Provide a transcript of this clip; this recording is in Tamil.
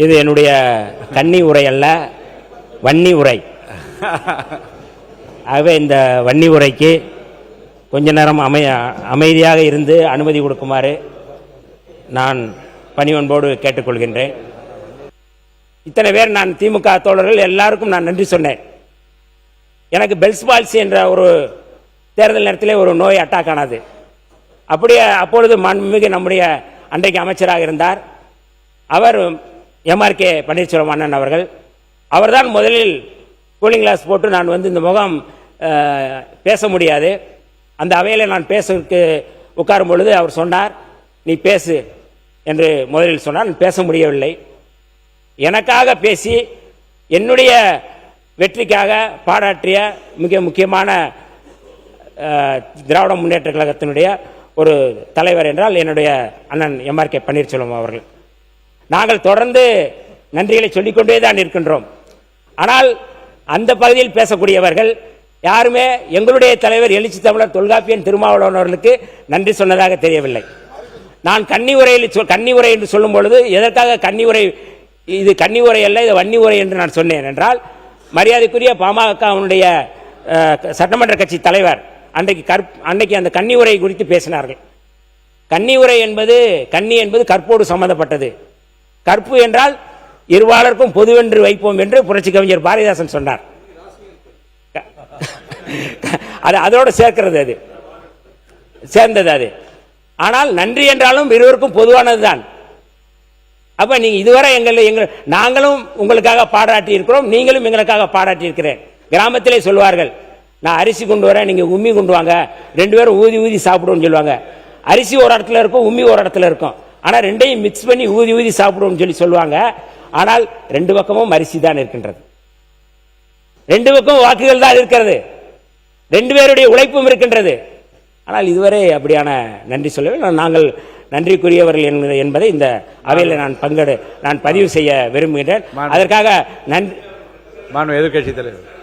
இது என்னுடைய கன்னி உரை அல்ல, வன்னி உரை. ஆகவே இந்த வன்னி உரைக்கு கொஞ்ச நேரம் அமைதியாக இருந்து அனுமதி கொடுக்குமாறு நான் பணிவன்போடு கேட்டுக்கொள்கின்றேன். இத்தனை பேர் நான் திமுக தோழர்கள் எல்லாருக்கும் நான் நன்றி சொன்னேன். எனக்கு பெல்ஸ் பால்சி என்ற ஒரு தேர்தல் நேரத்திலே ஒரு நோய் அட்டாக் ஆனது. அப்படியே அப்பொழுது மாண்புமிகு நம்முடைய அன்றைக்கு அமைச்சராக இருந்தார் அவர் எம்ஆர்கே பன்னீர்செல்வம் அண்ணன் அவர்கள். அவர்தான் முதலில் கூலிங் கிளாஸ் போட்டு நான் வந்து இந்த முகம் பேச முடியாது, அந்த அவையில் நான் பேசுவதற்கு உட்காரும் பொழுது அவர் சொன்னார், நீ பேசு என்று முதலில் சொன்னார். நான் பேச முடியவில்லை. எனக்காக பேசி என்னுடைய வெற்றிக்காக பாராட்டிய மிக முக்கியமான திராவிட முன்னேற்ற கழகத்தினுடைய ஒரு தலைவர் என்றால் என்னுடைய அண்ணன் எம்ஆர்கே பன்னீர்செல்வம் அவர்கள். நாங்கள் தொடர்ந்து நன்றிகளை சொல்லிக்கொண்டே தான் இருக்கின்றோம். ஆனால் அந்த பகுதியில் பேசக்கூடியவர்கள் யாருமே எங்களுடைய தலைவர் எழுச்சி தமிழர் தொல்காப்பியன் திருமாவளவன் அவர்களுக்கு நன்றி சொன்னதாக தெரியவில்லை. நான் கன்னி உரை என்று சொல்லும் பொழுது எதற்காக கன்னி உரை, இது கன்னி உரை அல்ல, இது வன்னி உரை என்று நான் சொன்னேன் என்றால், மரியாதைக்குரிய பாமகவுடைய சட்டமன்ற கட்சி தலைவர் அன்றைக்கு அந்த கன்னி உரை குறித்து பேசினார்கள். கன்னி உரை என்பது கன்னி என்பது கற்போடு சம்பந்தப்பட்டது. கற்பு என்றால் இருவாளருக்கும் பொதுவென்று வைப்போம் என்று புரட்சி கவிஞர் பாரதிதாசன் சொன்னார். அதோடு சேர்க்கிறது, அது சேர்ந்தது அது. ஆனால் நன்றி என்றாலும் இருவருக்கும் பொதுவானதுதான். அப்ப நீங்க இதுவரை நாங்களும் உங்களுக்காக பாராட்டி இருக்கிறோம், நீங்களும் எங்களுக்காக பாராட்டி இருக்கிறேன். கிராமத்திலே சொல்வார்கள், நான் அரிசி கொண்டு வரேன், நீங்க உம்மி கொண்டு வாங்க, ரெண்டு பேரும் ஊதி ஊதி சாப்பிடுவோம்னு சொல்லுவாங்க. அரிசி ஒரு இடத்துல இருக்கும், உம்மி ஒரு இடத்துல இருக்கும். ஆனால் ரெண்டையும் மிக்ஸ் பண்ணி ஊதி ஊதி சாப்பிடுவோம்னு சொல்லுவாங்க. ஆனால் ரெண்டு பக்கமும் அரிசி தான் இருக்கின்றது, ரெண்டு பக்கம் வாக்குகள் தான் இருக்கிறது, ரெண்டு பேருடைய உழைப்பும் இருக்கின்றது. ஆனால் இதுவரை அப்படியான நன்றி சொல்லவே நாங்கள் நன்றிக்குரியவர்கள் என்பதை இந்த அவையில் நான் பதிவு செய்ய விரும்புகின்றேன். அதற்காக நன்றி. எதிர்கட்சி தலைவர்